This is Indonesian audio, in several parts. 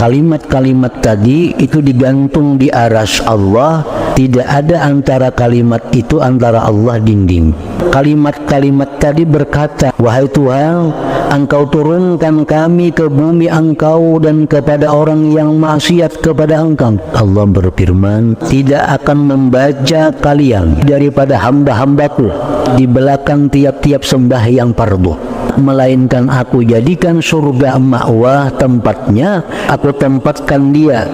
Kalimat-kalimat tadi itu digantung di arsy Allah, tidak ada antara kalimat itu antara Allah dinding. Kalimat-kalimat tadi berkata, wahai Tuhan, Engkau turunkan kami ke bumi Engkau dan kepada orang yang maksiat kepada Engkau. Allah berfirman, tidak akan membaca kalian daripada hamba-hambaku di belakang tiap-tiap sembahyang fardu, melainkan aku jadikan surga ma'wah tempatnya, aku tempatkan dia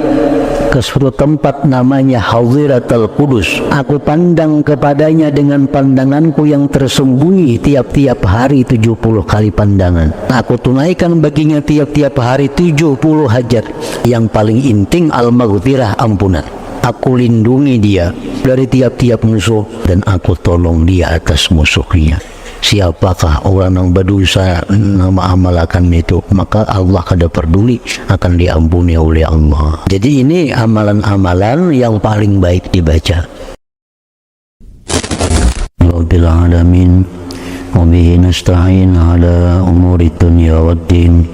ke suatu tempat namanya Hadhiratul Qudus. Aku pandang kepadanya dengan pandanganku yang tersembunyi tiap-tiap hari 70 kali pandangan. Aku tunaikan baginya tiap-tiap hari 70 hajat. Yang paling inting al-maghfirah, ampunan. Aku lindungi dia dari tiap-tiap musuh dan aku tolong dia atas musuhnya. Siapakah orang yang berdosa nama amalakan itu, maka Allah kada peduli, akan diampuni oleh Allah. Jadi ini amalan-amalan yang paling baik dibaca. Rabbil alamin wa bihi nasta'in ala umuri dunya waddin,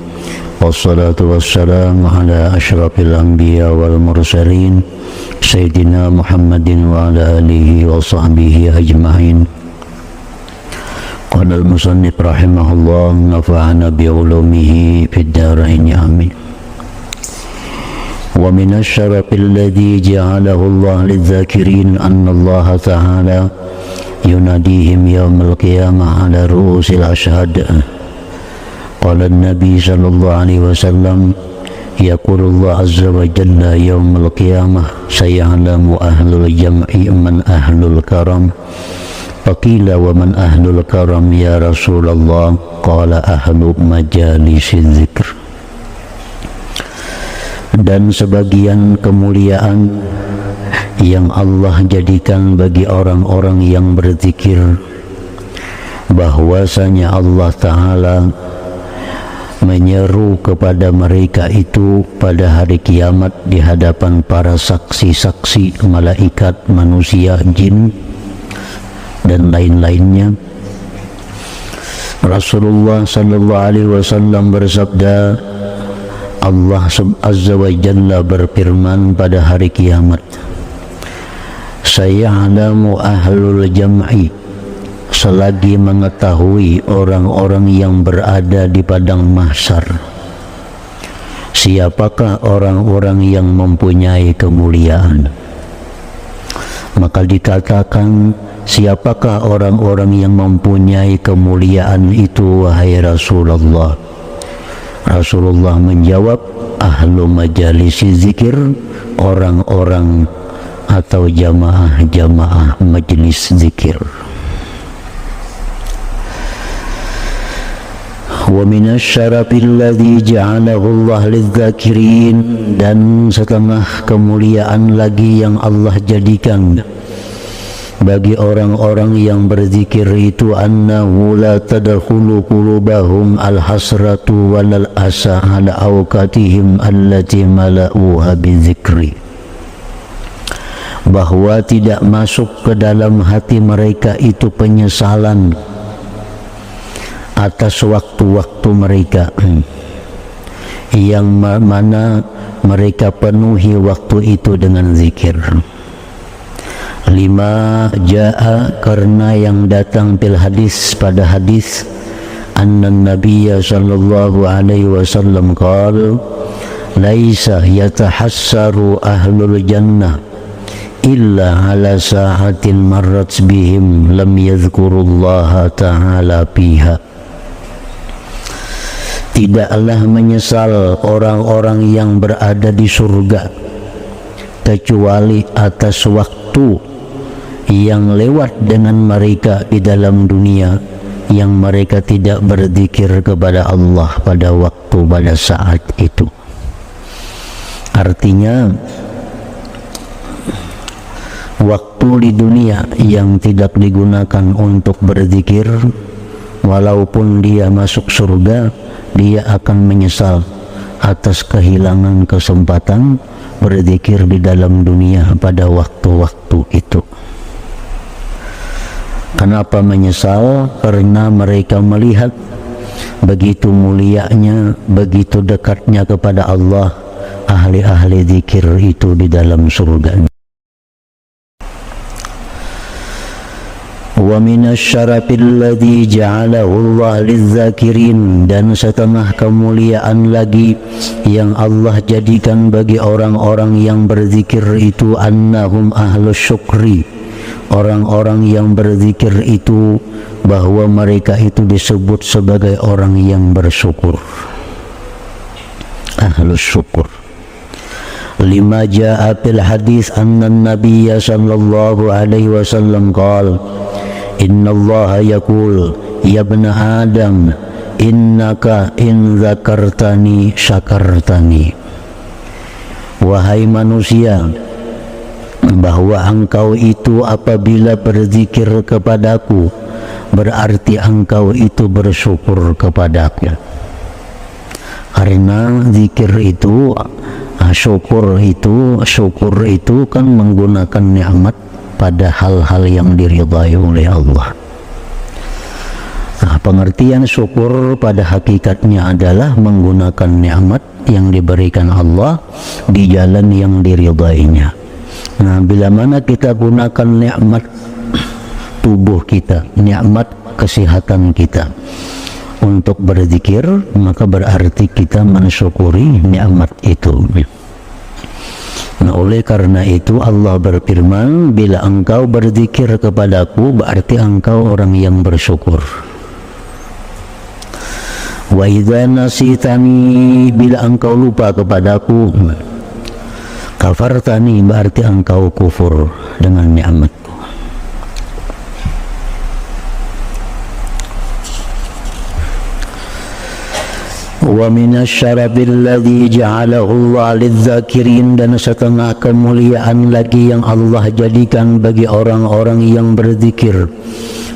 wassalatu wassalamu ala asyrafil anbiya wal mursalin sayyidina Muhammadin wa ala alihi wa sahbihi ajma'in. Qala al-musannif rahimahullah, nafa'ana bi'ulumihi fid darain amin. Wa min asy-syarafi alladhi ja'alahu Allah lidz-dzakirin anna Allah ta'ala yunadihim yawmal qiyamah ala ru'usil ashhad. Qala an-nabi sallallahu alaihi wasallam, yaqulu Allah azza wa jalla yawmal qiyamah, sayalamu ahlul jam'i man ahlul karam. Faqila wa man ahlul karam ya Rasulullah? Qala ahlu majalisiz zikr. Dan sebagian kemuliaan yang Allah jadikan bagi orang-orang yang berzikir, bahwasanya Allah Ta'ala menyeru kepada mereka itu pada hari kiamat di hadapan para saksi-saksi, malaikat, manusia, jin dan lain-lainnya. Rasulullah sallallahu alaihi wasallam bersabda, Allah azza wa jalla berfirman pada hari kiamat, sayalamu ahlul jam'i, selagi mengetahui orang-orang yang berada di padang mahsyar siapakah orang-orang yang mempunyai kemuliaan. Maka dikatakan, siapakah orang-orang yang mempunyai kemuliaan itu wahai Rasulullah? Rasulullah menjawab, ahlu majalisi zikir, orang-orang atau jamaah-jamaah majelis zikir. Wa minasyarafi alladhi ja'alahu Allah lidz-dzakirin, dan setengah kemuliaan lagi yang Allah jadikan bagi orang-orang yang berzikir itu, annahu la tadkhulu qulubahum al-hasratu wal asa ala awqatihim allati mala'uha bizikri, bahwa tidak masuk ke dalam hati mereka itu penyesalan atas waktu-waktu mereka yang mana mereka penuhi waktu itu dengan zikir. Lima ja'a, karena yang datang bil hadis pada hadis, anna nabiyya sallallahu alaihi wasallam qala, laisa yatahassaru ahlul jannah illa ala sa'atin marrat bihim lam yadhkurullaha ta'ala fiha. Tidaklah menyesal orang-orang yang berada di surga kecuali atas waktu yang lewat dengan mereka di dalam dunia, yang mereka tidak berzikir kepada Allah pada waktu, pada saat itu. Artinya, waktu di dunia yang tidak digunakan untuk berzikir, walaupun dia masuk surga, dia akan menyesal atas kehilangan kesempatan berzikir di dalam dunia pada waktu-waktu itu. Kenapa menyesal? Karena mereka melihat begitu mulianya, begitu dekatnya kepada Allah ahli-ahli zikir itu di dalam surga. Wa minasyarafil ladzi ja'alahu Allah lizzakirin, dan setengah kemuliaan lagi yang Allah jadikan bagi orang-orang yang berzikir itu, annahum ahlus syukri, orang-orang yang berzikir itu bahwa mereka itu disebut sebagai orang yang bersyukur, ahlus syukur. Lima jaa fil hadis anna nabiyya sallallahu alaihi wasallam qala innallaha yaqul ya ibna adam innaka in zakartani syakartani, wahai manusia, bahwa engkau itu apabila berzikir kepadaku berarti engkau itu bersyukur kepadaku. Karena zikir itu syukur itu kan menggunakan nikmat pada hal-hal yang diridhai oleh Allah. Nah, pengertian syukur pada hakikatnya adalah menggunakan nikmat yang diberikan Allah di jalan yang diridhainya. Nah, bila mana kita gunakan nikmat tubuh kita, nikmat kesehatan kita untuk berzikir, maka berarti kita mensyukuri nikmat itu. Nah, oleh karena itu Allah berfirman, bila engkau berzikir kepadaku berarti engkau orang yang bersyukur. Wa idza nasitani, bila engkau lupa kepadaku, kafartani, berarti engkau kufur dengan nikmatku. Wa minasyarafil ladzi ja'alahu Allah lizzakirin, dan setengah kemuliaan lagi yang Allah jadikan bagi orang-orang yang berzikir,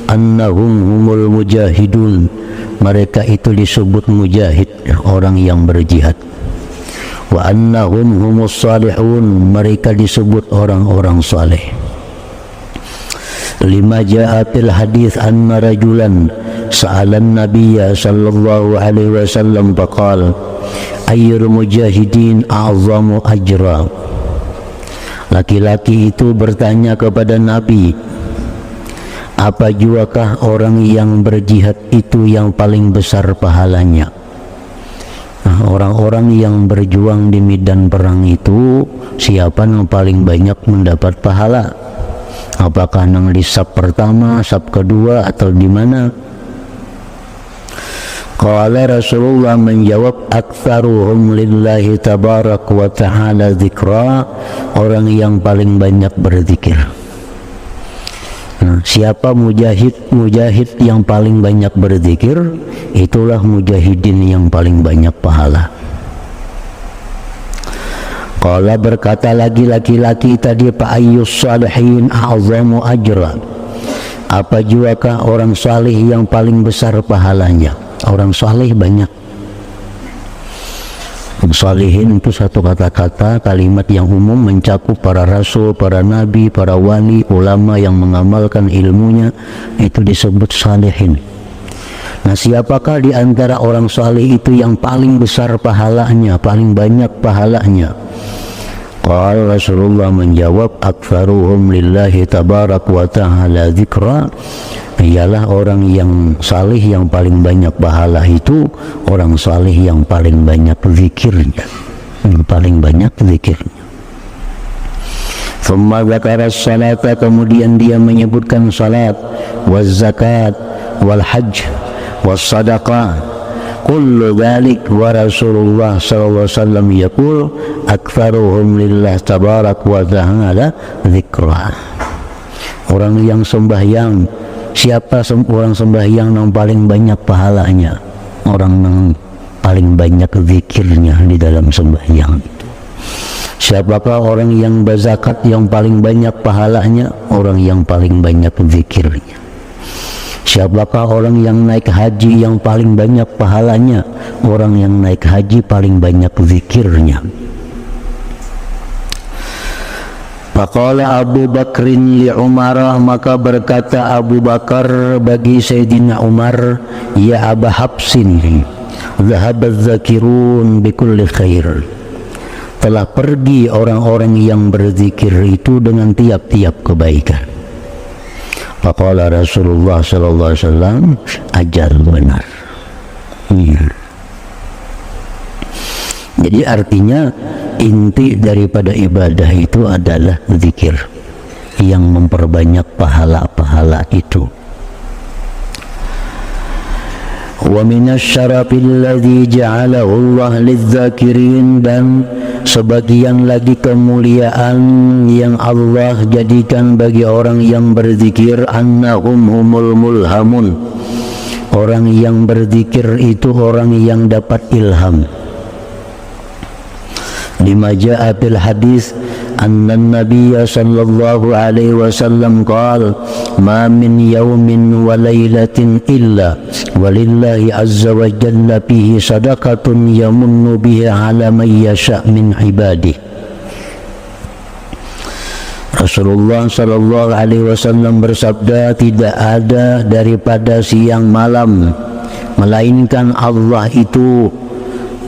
annahum humul mujahidun, mereka itu disebut mujahid, orang yang berjihad. Wa annahum humus salihun, mereka disebut orang-orang saleh. Lima jaa fil hadis anna rajulan sa'alan nabiyya sallallahu alaihi wasallam faqala ayyul mujahidin a'zamu ajra. Laki-laki itu bertanya kepada Nabi, apa juakah orang yang berjihad itu yang paling besar pahalanya? Nah, orang-orang yang berjuang di medan perang itu siapa yang paling banyak mendapat pahala? Apakah nang di saf pertama, saf kedua, atau di mana? Qala Rasulullah menjawab, aktsaruhum lillahi tabarak wa ta'ala dzikra, orang yang paling banyak berzikir. Nah, siapa mujahid yang paling banyak berzikir, itulah mujahidin yang paling banyak pahala. Qala, berkata lagi laki-laki tadi, fa ayyus salihin a'zamu ajra, apa juakah orang salih yang paling besar pahalanya? Orang salih banyak. Salihin itu satu kata-kata, kalimat yang umum mencakup para rasul, para nabi, para wali, ulama yang mengamalkan ilmunya, itu disebut salihin. Nah, siapakah di antara orang salih itu yang paling besar pahalanya, paling banyak pahalanya? Qala Rasulullah menjawab, aktsaruhum lillahi tabarak wa ta'ala dzikra, ialah orang yang salih yang paling banyak pahala itu orang salih yang paling banyak zikirnya, paling banyak zikirnya. Thumma dzakara salata, kemudian dia menyebutkan salat, waz zakat, wal hajj, was sadaqah, kullu dzalik wa Rasulullah sallallahu alaihi wasallam yaqul aktsaruhum lillah tabarak wa ta'ala dzikra. Orang yang sembahyang, siapa orang sembahyang yang paling banyak pahalanya? Orang yang paling banyak zikirnya di dalam sembahyang itu. Siapakah orang yang berzakat yang paling banyak pahalanya? Orang yang paling banyak zikirnya. Siapakah orang yang naik haji yang paling banyak pahalanya? Orang yang naik haji paling banyak zikirnya. Faqala Abu Bakrin li Umar, maka berkata Abu Bakar bagi Sayyidina Umar, ya Aba Habsin, dhahabaz zakirun bikulli khair, telah pergi orang-orang yang berzikir itu dengan tiap-tiap kebaikan. Faqala Rasulullah sallallahu alaihi wasallam, ajal benar. Jadi artinya inti daripada ibadah itu adalah zikir yang memperbanyak pahala-pahala itu. Wa minasyarafil ladzi ja'alahu Allah lidzakirin, dan sebagian lagi kemuliaan yang Allah jadikan bagi orang yang berzikir, annahum humul mulhamun, orang yang berzikir itu orang yang dapat ilham. Lima jaa fil hadis anna an-nabiy sallallahu alaihi wasallam qala ma min yawmin wa lailatin illa walillahi azza wa jalla fihi sadaqatun yamunnu biha ala man yasha min ibadihi. Rasulullah sallallahu alaihi wasallam bersabda, tidak ada daripada siang malam melainkan Allah itu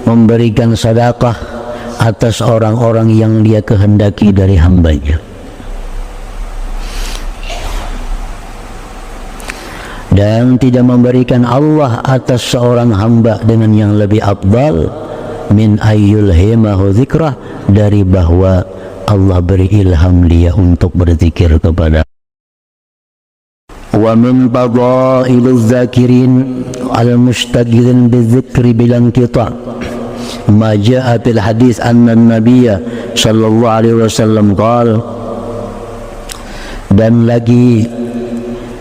memberikan sedekah atas orang-orang yang dia kehendaki dari hambanya. Dan tidak memberikan Allah atas seorang hamba dengan yang lebih afdal min ayyulhimahu dzikrah, dari bahwa Allah beri ilham dia untuk berzikir kepada. Wa min fadailuz zakirin al-mustaghilin bidzikri bilan qita' ma jaa fil hadis anna an-nabiy sallallahu alaihi wasallam qala, dan lagi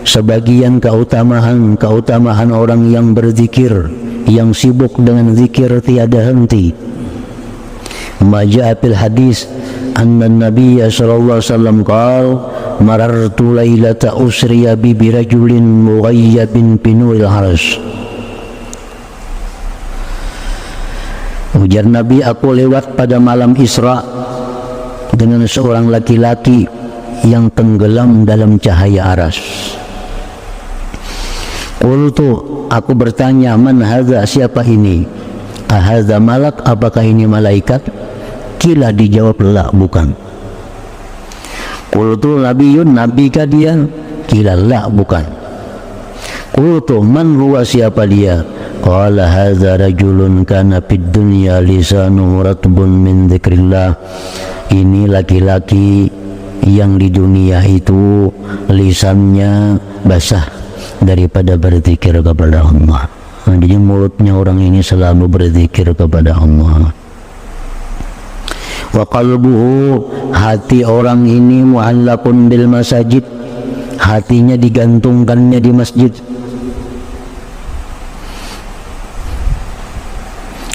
sebagian keutamaan orang yang berzikir, yang sibuk dengan zikir tiada henti. Ma jaa fil hadis anna an-nabiy sallallahu alaihi wasallam qala marartu lailata usriya bi rajulin mughayyabin binul harsh. Ujar Nabi, aku lewat pada malam Isra dengan seorang laki-laki yang tenggelam dalam cahaya aras. Qultu, aku bertanya, man hadza, siapa ini? Ahadza malak, apakah ini malaikat? Kila, dijawab, la, bukan. Qultu nabiyun, nabikah dia? Kila, la, bukan. Qultu man huwa, siapa dia? Qala hadza rajulun kana fid dunya lisanuhu ratbun min dzikrillah. Ini laki-laki yang di dunia itu lisannya basah daripada berzikir kepada Allah. Jadi mulutnya orang ini selalu berzikir kepada Allah. Wa qalbuhu, hati orang ini mu'allaqun bil masajid, hatinya digantungkannya di masjid.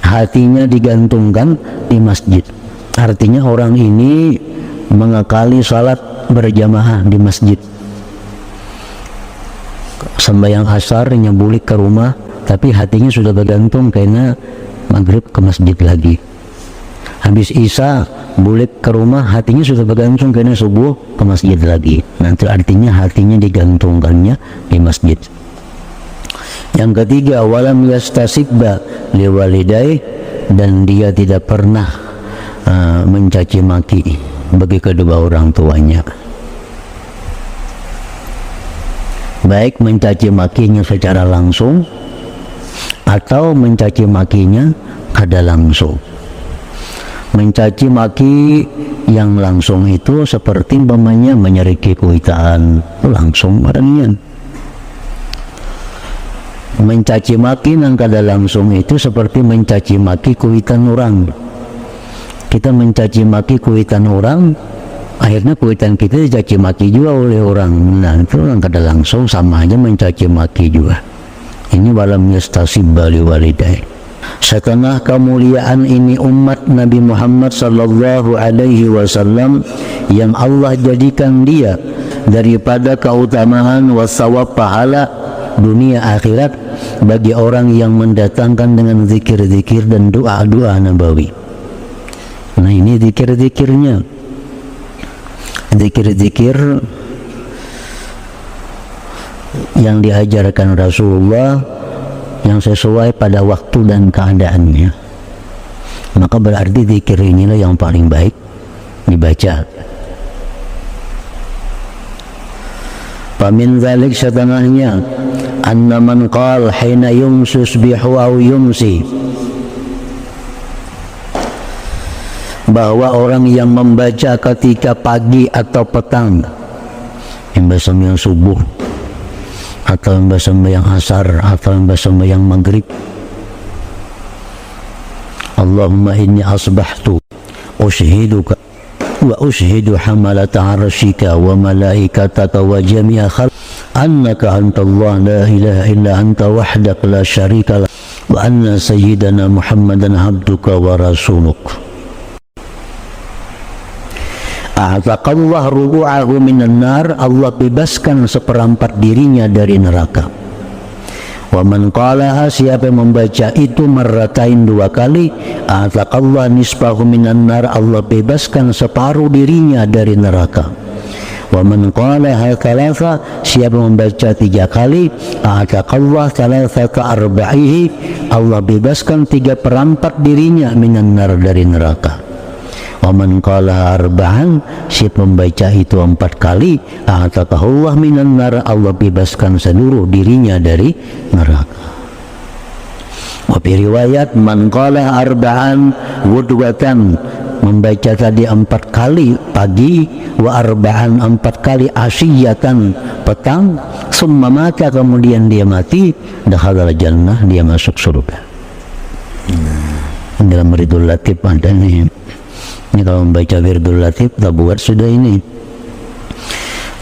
Hatinya digantungkan di masjid. Artinya orang ini mengakali salat berjamaah di masjid. Sembahyang asar nyebulik ke rumah, tapi hatinya sudah bergantung karena maghrib ke masjid lagi. Habis isya bulik ke rumah, hatinya sudah bergantung karena subuh ke masjid lagi. Nanti artinya hatinya digantungkannya di masjid. Yang ketiga, walam yastasibba liwalidai, dan dia tidak pernah mencaci maki bagi kedua orang tuanya. Baik mencaci makinya secara langsung atau mencaci makinya kada langsung. Mencaci maki yang langsung itu seperti umpamanya menyeriki kuitaan, langsung orangnya. Mencaci maki yang kada langsung itu seperti mencaci maki kuitan orang. Kita mencaci maki kuitan orang, akhirnya kuitan kita dicaci maki juga oleh orang. Nah, itu orang kada langsung sama aja mencaci maki juga. Ini walam yastasibba liwalidai. Setengah kemuliaan ini umat Nabi Muhammad sallallahu alaihi wasallam yang Allah jadikan dia daripada keutamaan wasawab pahala dunia akhirat bagi orang yang mendatangkan dengan zikir-zikir dan doa-doa nabawi. Nah, ini zikir-zikirnya. Zikir-zikir yang diajarkan Rasulullah yang sesuai pada waktu dan keadaannya. maka berarti zikir inilah yang paling baik dibaca. Famin dzalik setengahnya anna man qala hina yusbihu aw yumsi, bahwa orang yang membaca ketika pagi atau petang, yang sembahyang subuh atau yang sembahyang asar atau yang sembahyang maghrib, Allahumma inni asbahtu ushiduka wa ushidu hamalata arshika wa malaikataka wa jami'a khalq annaka antallah la ilaha illa anta wahdak la syarika lak wa anna sayyidana Muhammadan abduka wa rasuluk. A'taqallah rubu'ahu minan nar, Allah bebaskan seperempat dirinya dari neraka. Wa man qalaha, siapa yang membaca itu marratain 2 kali, a'taqallah nisfahu minan nar, Allah bebaskan separuh dirinya dari neraka. Wa man qalaha thalatha, siapa yang membaca 3 kali, a'taqallah thalathata arba'ihi, Allah bebaskan 3/4 dirinya minan nar, dari neraka. Wa man qala arba'an, siapa membaca itu 4 kali, a'taqahullah minan nar, Allah bebaskan seluruh dirinya dari neraka. Wa fi riwayat man qala arba'an wudwatan, membaca tadi 4 kali pagi, wa arba'an 4 kali asyiyatan petang, summa mata, kemudian dia mati, dakhala jannah, dia masuk surga. Dalam Wirdul Latif ada nih. Ini kalau membaca Wirdul Latif, kita buat sudah ini.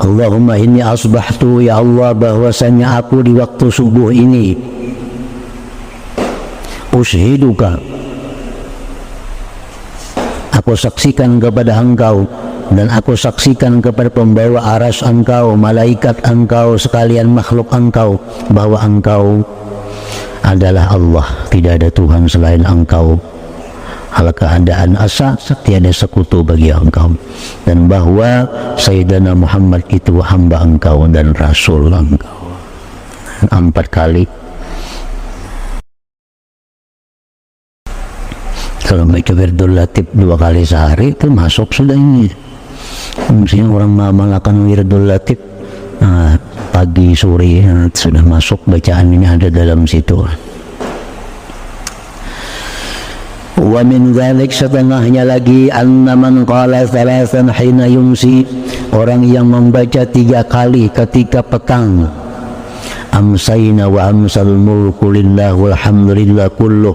Allahumma inni asbahtu, ya Allah, bahwasanya aku di waktu subuh ini ushiduka, aku saksikan kepada engkau, dan aku saksikan kepada pembawa aras engkau, malaikat engkau, sekalian makhluk engkau, bahwa engkau adalah Allah, tidak ada Tuhan selain engkau, hal keadaan asa tiada sekutu bagi engkau, dan bahwa Sayyidina Muhammad itu hamba engkau dan rasul engkau. 4 kali. Kalau baca Wirdul Latif 2 kali sehari itu masuk sudah ini. Mestinya orang mengamalkan Wirdul Latif pagi sore, sudah masuk, bacaan ini ada dalam situ. Wa min dzalik, setengahnya lagi, anna man qala thalathan hina yumsi, orang yang membaca 3 kali ketika petang, amsayna wa amsal mulku lillah walhamdulillah kulluh,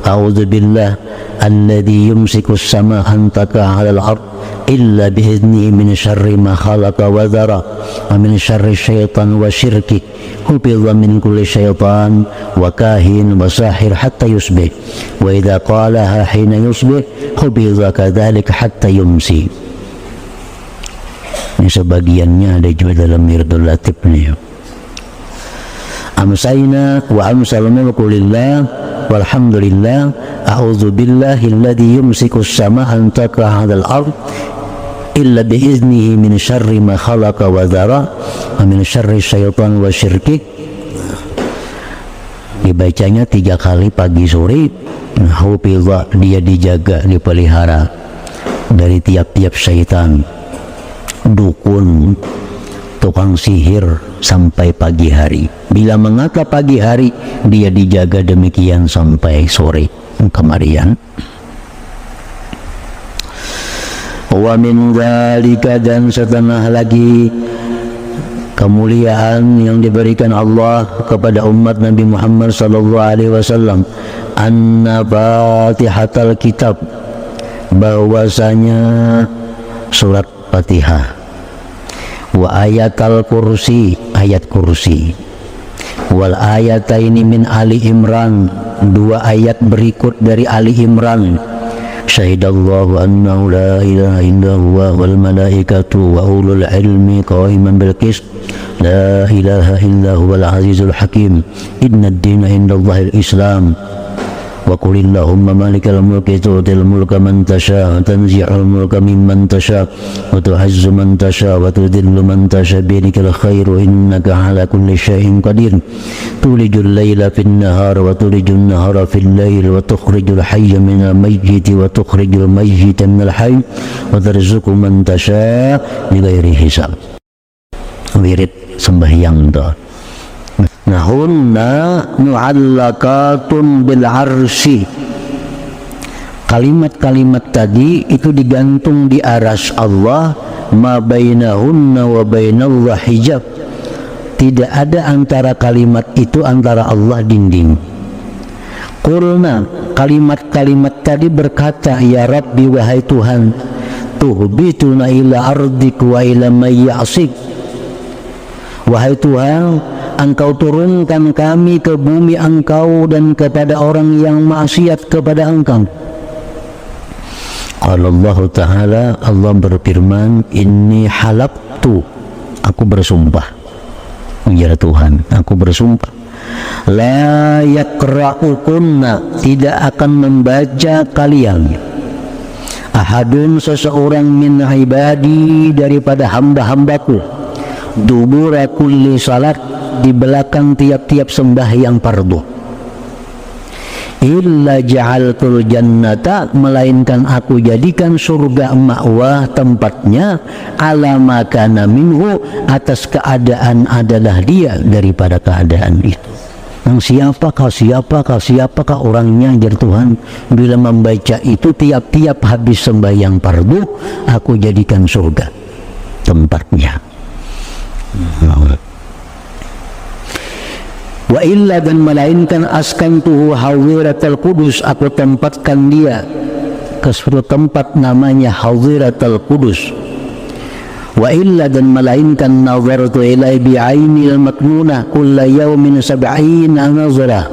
a'udzu billah alladzi yumsiku as-samaa an taqa 'alal ard illa bi'idnihi min syarri ma khalaqa wa dhara wa min syarri syaitan wa syirki hubidha min kulli syaitan wa kahin wa sahir hatta yusbih wa idha qalaha hina yusbih hubidha kadhalika hatta yumsi. Ini sebagiannya ada juga dalam Wirdul Latif nih. Amsayna wa amsal mulku lillah walhamdulillah a'udzu billahi alladzi yumsiku as-samaa an taqa 'alal ard illa bi'iznihi min syarri ma khalaqa wa dhara wa min syarri syaitan wa syirki. Dibacanya 3 kali pagi sore, hufidha, dia dijaga, dipelihara dari tiap-tiap syaitan, dukun, tukang sihir sampai pagi hari. Bila mengata pagi hari, dia dijaga demikian sampai sore kemarian. Wa min dzalika, dan setengah lagi kemuliaan yang diberikan Allah kepada umat Nabi Muhammad sallallahu alaihi wasallam, anna fatihatal kitab, bahwasanya surat Fatihah, wa ayatal kursi, ayat kursi, wal ayataini min Ali Imran, 2 ayat berikut dari Ali Imran, syahidallahu annahu la ilaha illa huwa wal malaikatu wa ulul ilmi qa'iman bil qist la ilaha illa huwal azizul hakim innad dina indallahil islam wa qul illahumma malikal mulki tu'til mulka man tasha tanzi'ul mulka mimman tasha wa tu'izzu man tasha wa tudhillu man tasha biyadikal khairu innaka ala kulli syai'in qadir tulijul laila fin nahar wa tulijun nahara fil lail wa tukhrijul hayya minal mayyiti wa tukhrijul mayyita minal hayy wa tarzuqu man tasha bighairi hisab. Wirid sembahyang itu. Nahunna mu'allaqatun bil arsy. Kalimat-kalimat tadi itu digantung di arsy Allah, ma bainahunna wa bainallah hijab. Tidak ada antara kalimat itu antara Allah dinding. Qulna, kalimat-kalimat tadi berkata, ya Rabbi wahai Tuhan, tuhbituna ila ardik wa ila may ya'sik. Wahai Tuhan, Engkau turunkan kami ke bumi Engkau dan kepada orang yang maksiat kepada Engkau. Qala Allah Ta'ala, Allah berfirman, inni halabtu, aku bersumpah, ya Tuhan, aku bersumpah, la yakra'ukunna, tidak akan membaca kalian, ahadun seseorang min ibadi, daripada hamba-hambaku, dubura kulli salat, di belakang tiap-tiap sembahyang fardu, illa ja'altul jannata, melainkan aku jadikan surga ma'wa tempatnya, ala makana minhu, atas keadaan adalah dia daripada keadaan itu. Siapakah orangnya, jar Tuhan, bila membaca itu tiap-tiap habis sembahyang fardu, aku jadikan surga tempatnya. Wa illa, dan melainkan askantuhu hawiratal qudus, aku tempatkan dia ke suatu tempat namanya hawiratal qudus. Wa illa, dan melainkan nazartu ilai bi'ainil maknunah kulla yawmin sab'ina nazara,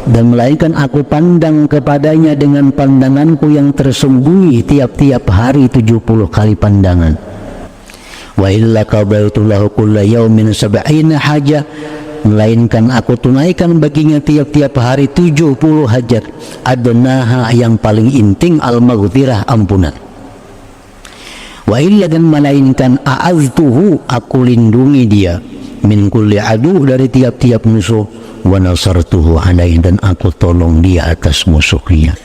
dan melainkan aku pandang kepadanya dengan pandanganku yang tersembunyi tiap-tiap hari 70 kali pandangan. Wa illa qadaitu lahu kulla yawmin sab'ina haja, melainkan aku tunaikan baginya tiap-tiap hari 70 hajat, adnaha, yang paling inting, al-maghfirah, ampunan. Wa illa, dan melainkan a'aztuhu, aku lindungi dia, min kulli aduh, dari tiap-tiap musuh, wa nasartuhu alaihi, dan aku tolong dia atas musuhnya.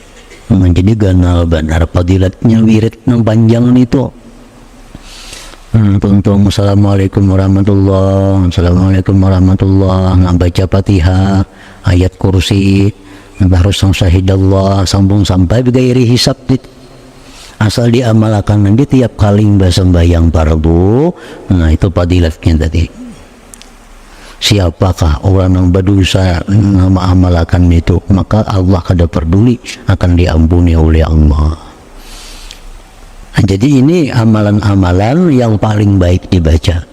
Menjadi ganal benar fadilatnya wirid yang panjang itu. Tuntung assalamualaikum warahmatullahi, assalamualaikum warahmatullahi, baca Fatihah, ayat kursi, harus syahidallah, sambung sampai bighairi hisab, asal diamalkan nanti tiap kali sembahyang fardu. Nah, itu fadilatnya tadi. Siapakah orang yang berdosa mengamalkan itu, maka Allah kada peduli, akan diampuni oleh Allah. Jadi ini amalan-amalan yang paling baik dibaca.